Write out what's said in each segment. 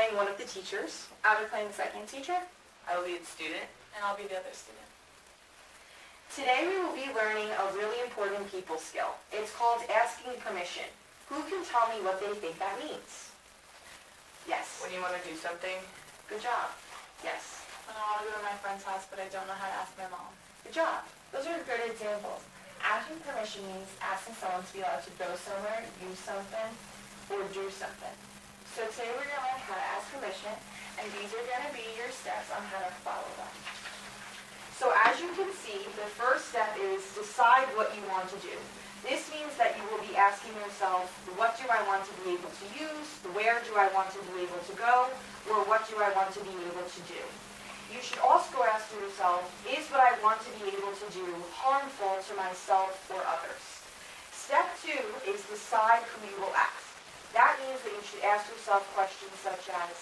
playing one of the teachers. I'll be playing the second teacher. I will be the student. And I'll be the other student. Today we will be learning a really important people skill. It's called asking permission. Who can tell me what they think that means? Yes. When you want to do something. Good job. Yes. When I want to go to my friend's house, but I don't know how to ask my mom. Good job. Those are good examples. Asking permission means asking someone to be allowed to go somewhere, use something, or do something. So today we're going to learn how to ask permission, and these are going to be your steps on how to follow them. So as you can see, the first step is decide what you want to do. This means that you will be asking yourself, what do I want to be able to use, where do I want to be able to go, or what do I want to be able to do. You should also ask yourself, is what I want to be able to do harmful to myself or others? Step 2 is decide who you will ask. That means that you should ask yourself questions such as,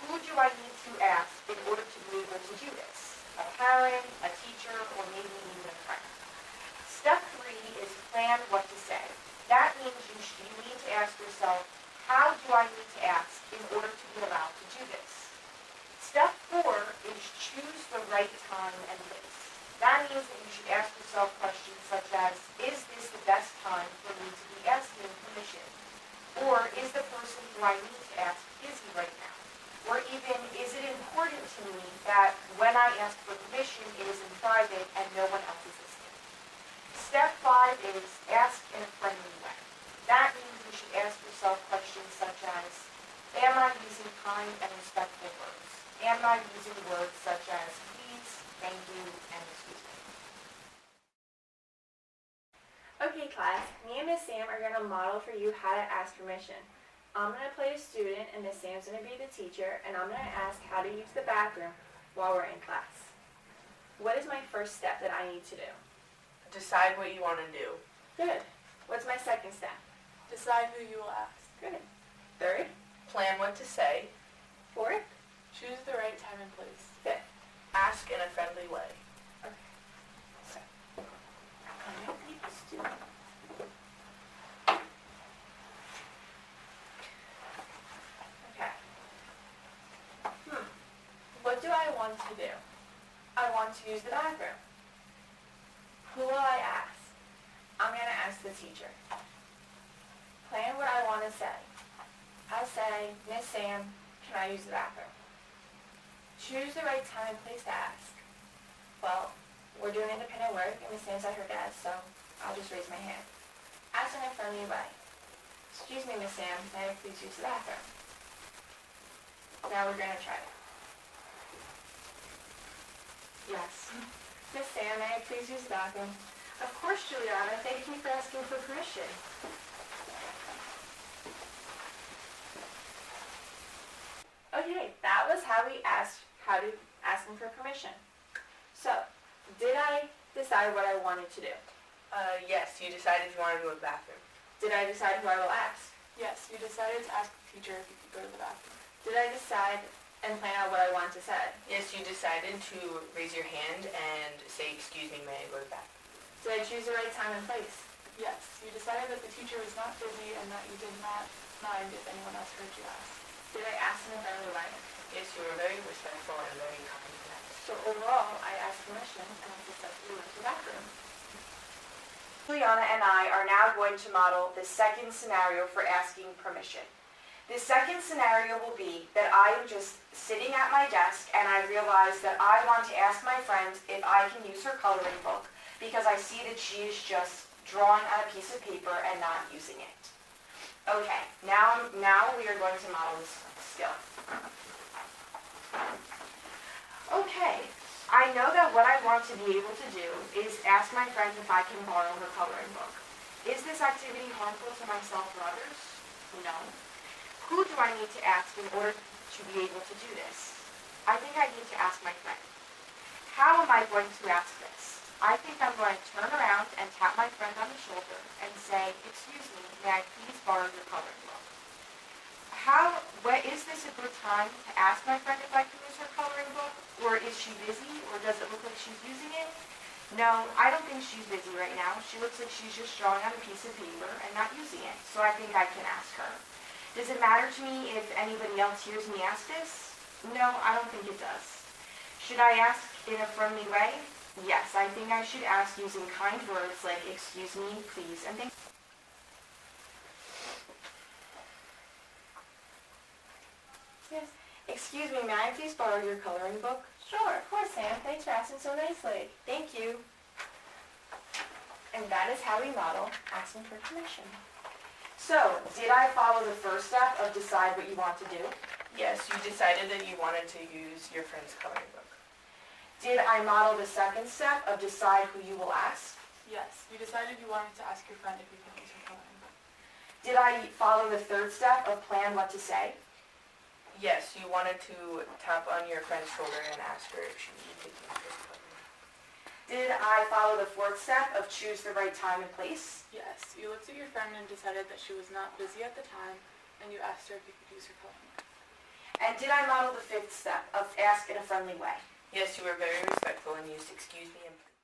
who do I need to ask in order to be able to do this? A parent, a teacher, or maybe even a friend. Step 3 is plan what to say. That means you need to ask yourself, how do I need to ask in order to be allowed to do this? Step 4 is choose the right time and place. That means that you should ask yourself questions such as, is this the best time for me to be asking permission? Or is the person who I need to ask busy right now? Or even, is it important to me that when I ask for permission, it is in private and no one else is listening? Step 5 is ask in a friendly way. That means you should ask yourself questions such as, am I using kind and respectful words? Am I using words such as please, thank you, and excuse me? Okay, class, me and Miss Sam are going to model for you how to ask permission. I'm going to play a student, and Miss Sam's going to be the teacher, and I'm going to ask how to use the bathroom while we're in class. What is my first step that I need to do? Decide what you want to do. Good. What's my second step? Decide who you will ask. Good. Third? Plan what to say. Fourth? Choose the right time and place. Fifth? Ask in a friendly way. Okay. So, I'm going to be the student. Okay. What do I want to do? I want to use the bathroom. Who will I ask? I'm going to ask the teacher. Plan what I want to say. I say, Miss Sam, can I use the bathroom? Choose the right time and place to ask. Well, we're doing independent work and Miss Sam's at her desk, so I'll just raise my hand. Ask in a friendly way. Excuse me, Miss Sam, may I please use the bathroom? Now we're going to try it. Yes. Miss Sam, may I please use the bathroom? Of course, Juliana. Thank you for asking for permission. Okay, that was how to ask them for permission. So, did I decide what I wanted to do? Yes, you decided you wanted to go to the bathroom. Did I decide who I will ask? Yes, you decided to ask the teacher if you could go to the bathroom. Did I decide and plan out what I want to say? Yes, you decided to raise your hand and say, excuse me, may I go to the bathroom? Did I choose the right time and place? Yes, you decided that the teacher was not busy and that you did not mind if anyone else heard you ask. Did I ask in a friendly way? Yes, you were very respectful and very kind. So overall, I asked permission and I successfully went to the bathroom. Juliana and I are now going to model the second scenario for asking permission. The second scenario will be that I am just sitting at my desk and I realize that I want to ask my friend if I can use her coloring book because I see that she is just drawing on a piece of paper and not using it. Okay, now we are going to model this skill. Okay, I know that what I want to be able to do is ask my friend if I can borrow her coloring book. Is this activity harmful to myself or others? No. Who do I need to ask in order to be able to do this? I think I need to ask my friend. How am I going to ask this? I think I'm going to turn around and tap my friend on the shoulder and say, excuse me, may I please borrow your coloring book? Is this a good time to ask my friend if I can use her coloring book? Or is she busy? Or does it look like she's using it? No, I don't think she's busy right now. She looks like she's just drawing on a piece of paper and not using it. So I think I can ask her. Does it matter to me if anybody else hears me ask this? No, I don't think it does. Should I ask in a friendly way? Yes, I think I should ask using kind words like excuse me, please, and thank you. Yes. Excuse me, may I please borrow your coloring book? Sure, of course, Sam. Thanks for asking so nicely. Thank you. And that is how we model asking for permission. So, did I follow the first step of decide what you want to do? Yes, you decided that you wanted to use your friend's coloring book. Did I model the second step of decide who you will ask? Yes, you decided you wanted to ask your friend if you could use her coloring book. Did I follow the third step of plan what to say? Yes, you wanted to tap on your friend's shoulder and ask her if she could use this coloring book. Did I follow the fourth step of choose the right time and place? Yes, you looked at your friend and decided that she was not busy at the time, and you asked her if you could use her coloring book. And did I model the fifth step of ask in a friendly way? Yes, you were very respectful and used excuse me and please.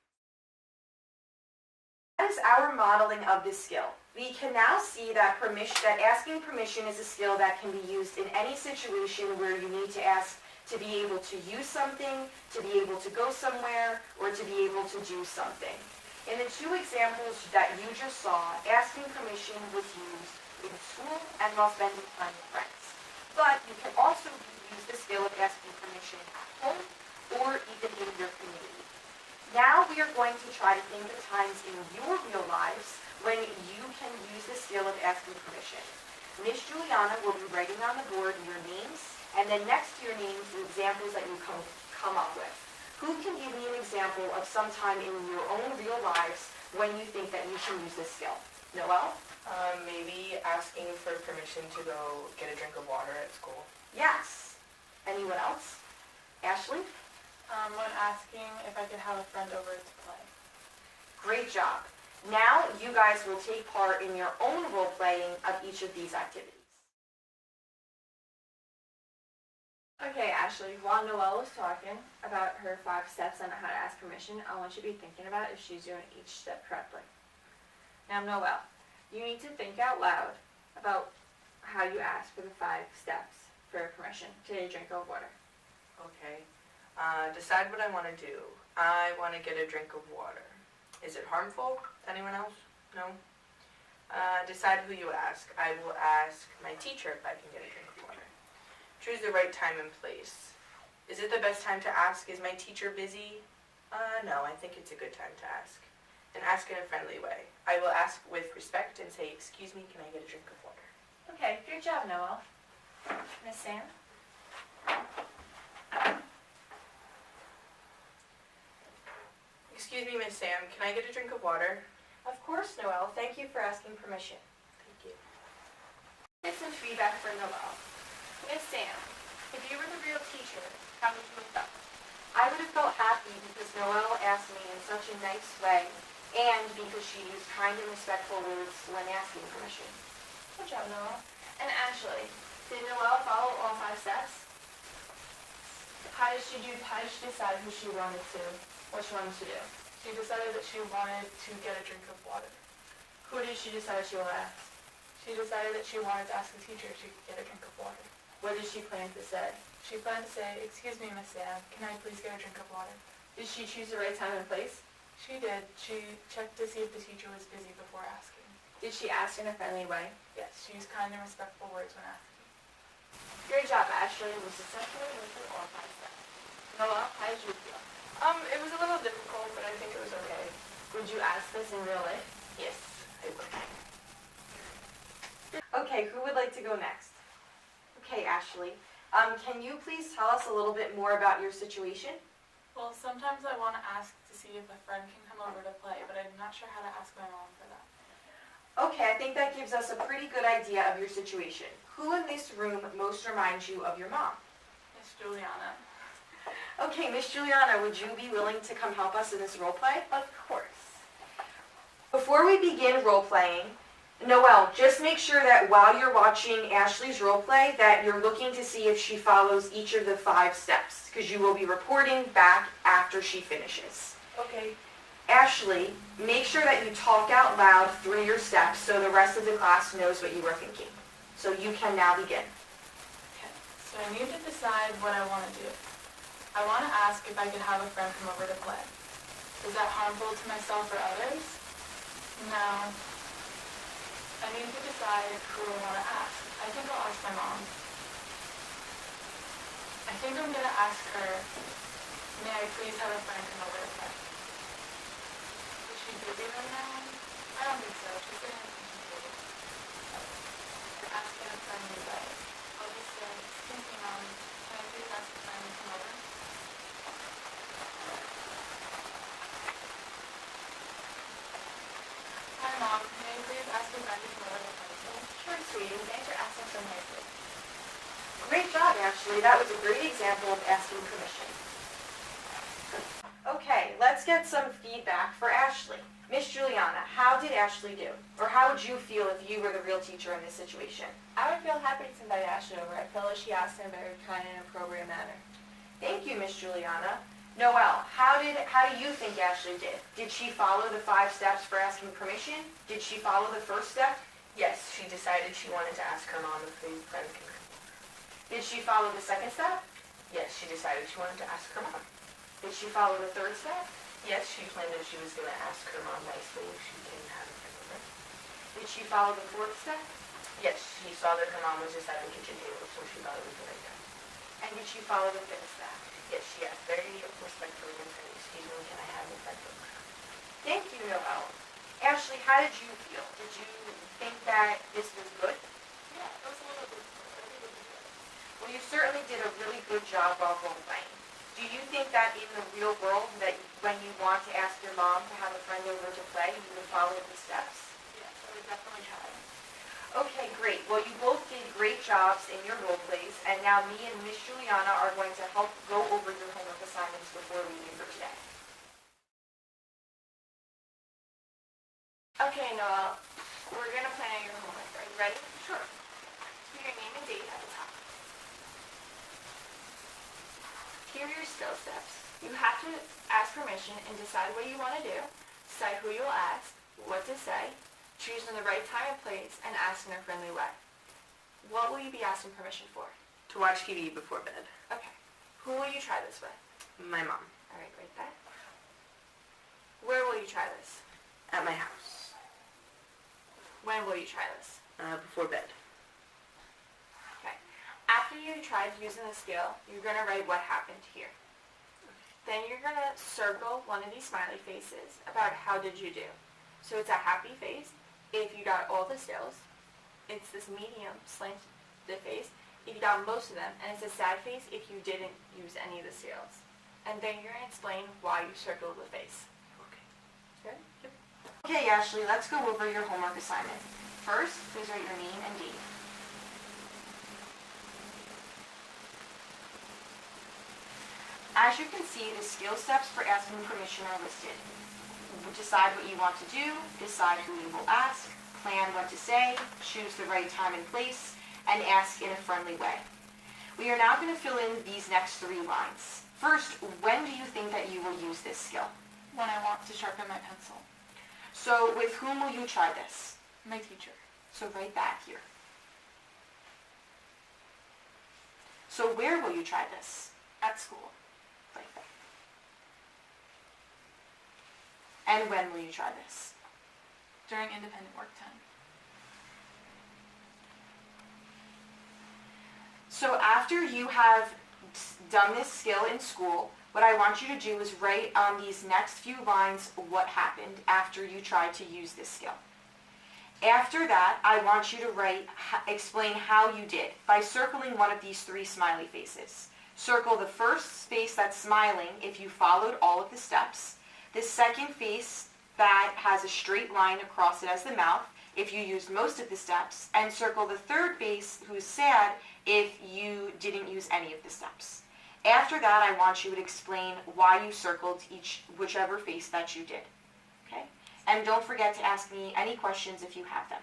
That is our modeling of this skill. We can now see that asking permission is a skill that can be used in any situation where you need to ask to be able to use something, to be able to go somewhere, or to be able to do something. In the two examples that you just saw, asking permission was used in school and while spending time with friends. But you can also use the skill of asking permission at home or even in your community. Now we are going to try to think of times in your real lives when you can use the skill of asking permission. Miss Juliana will be writing on the board your names, and then next to your names the examples that you come up with. Who can give me an example of some time in your own real lives when you think that you should use this skill? Noelle? Maybe asking for permission to go get a drink of water at school. Yes. Anyone else? Ashley? When asking if I could have a friend over to play. Great job. Now you guys will take part in your own role playing of each of these activities. Okay, Ashley, while Noelle was talking about her 5 steps on how to ask permission, I want you to be thinking about if she's doing each step correctly. Now, Noelle, you need to think out loud about how you ask for the 5 steps for permission to get a drink of water. Okay. Decide what I want to do. I want to get a drink of water. Is it harmful to anyone else? No? Decide who you ask. I will ask my teacher if I can get a drink of water. Choose the right time and place. Is it the best time to ask? Is my teacher busy? No, I think it's a good time to ask. And ask in a friendly way. I will ask with respect and say, excuse me, can I get a drink of water? Okay, good job, Noelle. Miss Sam? Excuse me, Miss Sam, can I get a drink of water? Of course, Noelle. Thank you for asking permission. Thank you. Get some feedback for Noelle. Miss Sam, if you were the real teacher, how would you have felt? I would have felt happy because Noelle asked me in such a nice way and because she used kind and respectful words when asking permission. Good job, Noelle. And Ashley, did Noelle follow all 5 steps? How did she decide what she wanted to do? She decided that she wanted to get a drink of water. Who did she decide she wanted to ask? She decided that she wanted to ask the teacher if she could get a drink of water. What did she plan to say? She planned to say, excuse me, Miss Sam, can I please get a drink of water? Did she choose the right time and place? She did. She checked to see if the teacher was busy before asking. Did she ask in a friendly way? Yes, she used kind and respectful words when asking. Great job, Ashley. We successfully went through all 5 steps. Noelle, how did you feel? It was a little difficult, but I think it was okay. Would you ask this in real life? Yes, I would. Okay, who would like to go next? Okay, Ashley. Can you please tell us a little bit more about your situation? Well, sometimes I want to ask to see if a friend can come over to play, but I'm not sure how to ask my mom for that. Okay, I think that gives us a pretty good idea of your situation. Who in this room most reminds you of your mom? Miss Juliana. Okay, Miss Juliana, would you be willing to come help us in this role play? Of course. Before we begin role playing, Noelle, just make sure that while you're watching Ashley's role play that you're looking to see if she follows each of the 5 steps, because you will be reporting back after she finishes. Okay. Ashley, make sure that you talk out loud through your steps so the rest of the class knows what you were thinking. So you can now begin. Okay, so I need to decide what I want to do. I want to ask if I could have a friend come over to play. Is that harmful to myself or others? No. I need to decide who I want to ask. I think I'll ask my mom. I think I'm going to ask her, may I please have a friend come over to play? Is she busy right now? I don't think so. She's getting attention. Ask in a friendly way. I'll just say, excuse me, Mom, can I please ask a friend to come over? Hi, Mom, can I please ask a friend to come over to play today? Sure, sweetie, thanks for asking so nicely. Great job, Ashley. That was a great example of asking permission. Okay, let's get some feedback for Ashley. Miss Juliana, how did Ashley do? Or how would you feel if you were the real teacher in this situation? I would feel happy to invite Ashley over. I feel like she asked in a very kind and appropriate manner. Thank you, Miss Juliana. Noelle, how do you think Ashley did? Did she follow the 5 steps for asking permission? Did she follow the first step? Yes, she decided she wanted to ask her mom if the friend can come. Did she follow the second step? Yes, she decided she wanted to ask her mom. Did she follow the third step? Yes, she planned that she was going to ask her mom nicely if she can have a friend over. Did she follow the fourth step? Yes, she saw that her mom was just at the kitchen table, so she thought it was the right time. And did she follow the fifth step? Yes, she asked very respectfully and said, excuse me, can I have a friend over? Thank you, Noelle. Ashley, how did you feel? Did you think that this was good? Yeah, it was a little bit, I think it was good. Well, you certainly did a really good job while role playing. Do you think that in the real world that when you want to ask your mom to have a friend over to play, you would follow the steps? Yes, I would definitely try. Okay, great. Well, you both did great jobs in your role plays, and now me and Miss Juliana are going to help go over your homework assignments before we leave for today. Okay, Noelle, we're going to plan out your homework. Are you ready? Sure. Put your name and date at the top. Here are your skill steps. You have to ask permission and decide what you want to do, decide who you'll ask, what to say, choose in the right time and place, and ask in a friendly way. What will you be asking permission for? To watch TV before bed. Okay. Who will you try this with? My mom. All right, write that. Where will you try this? At my house. When will you try this? Before bed. Okay. After you tried using the skill, you're going to write what happened here. Then you're going to circle one of these smiley faces about how did you do. So it's a happy face if you got all the skills. It's this medium slanted face if you got most of them. And it's a sad face if you didn't use any of the skills. And then you're going to explain why you circled the face. Okay. Good? Yep. Okay, Ashley, let's go over your homework assignment. First, please write your name and date. As you can see, the skill steps for asking permission are listed. Decide what you want to do, decide who you will ask, plan what to say, choose the right time and place, and ask in a friendly way. We are now going to fill in these next 3 lines. First, when do you think that you will use this skill? When I want to sharpen my pencil. So with whom will you try this? My teacher. So write that here. So where will you try this? At school. Like that. And when will you try this? During independent work time. So after you have done this skill in school, what I want you to do is write on these next few lines what happened after you tried to use this skill. After that, I want you to explain how you did by circling one of these 3 smiley faces. Circle the first face that's smiling if you followed all of the steps, the second face that has a straight line across it as the mouth if you used most of the steps, and circle the third face who's sad if you didn't use any of the steps. After that, I want you to explain why you circled whichever face that you did. Okay? And don't forget to ask me any questions if you have them.